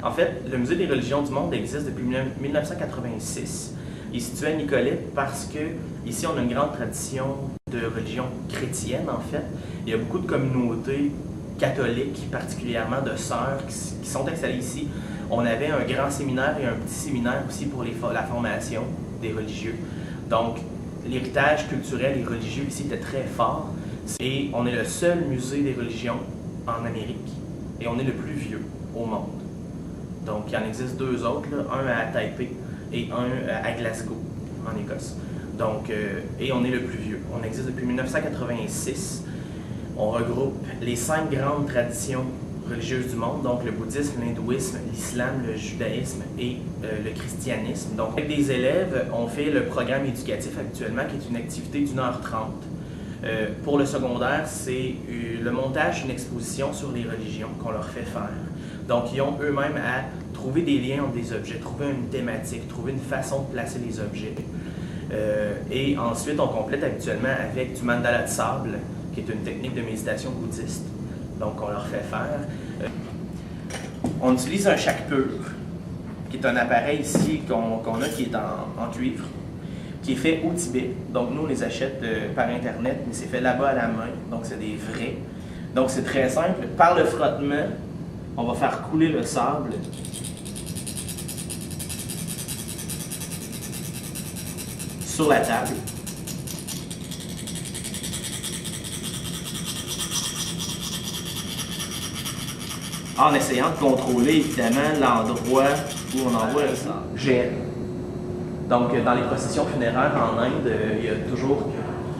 En fait, le Musée des religions du monde existe depuis 1986. Il est situé à Nicolet parce que ici on a une grande tradition de religion chrétienne en fait. Il y a beaucoup de communautés catholiques, particulièrement de sœurs, qui sont installées ici. On avait un grand séminaire et un petit séminaire aussi pour la formation des religieux. Donc, l'héritage culturel et religieux ici était très fort. Et on est le seul musée des religions en Amérique. Et on est le plus vieux au monde. Donc, il y en existe deux autres, là, un à Taipei et un à Glasgow, en Écosse. Donc, et on est le plus vieux. On existe depuis 1986. On regroupe les 5 grandes traditions religieuses du monde, donc le bouddhisme, l'hindouisme, l'islam, le judaïsme et le christianisme. Donc, avec des élèves, on fait le programme éducatif actuellement, qui est une activité d'1h30. Pour le secondaire, c'est le montage d'une exposition sur les religions qu'on leur fait faire. Donc, ils ont eux-mêmes à trouver des liens entre des objets, trouver une thématique, trouver une façon de placer les objets. Et ensuite, on complète habituellement avec du mandala de sable, qui est une technique de méditation bouddhiste. Donc, on leur fait faire. On utilise un shak pur, qui est un appareil ici qu'on a qui est en cuivre, qui est fait au Tibet. Donc, nous, on les achète par Internet, mais c'est fait là-bas à la main. Donc, c'est des vrais. Donc, c'est très simple. Par le frottement, on va faire couler le sable sur la table. En essayant de contrôler évidemment l'endroit où on envoie le sable. GN. Donc, dans les processions funéraires en Inde, il y a toujours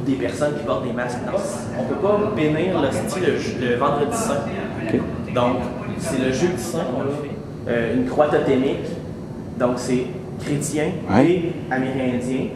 des personnes qui portent des masques blancs. On ne peut pas bénir l'hostie le vendredi saint. Okay. Donc, c'est le jeudi saint qu'on le fait. Une croix totémique, donc c'est chrétien et amérindien.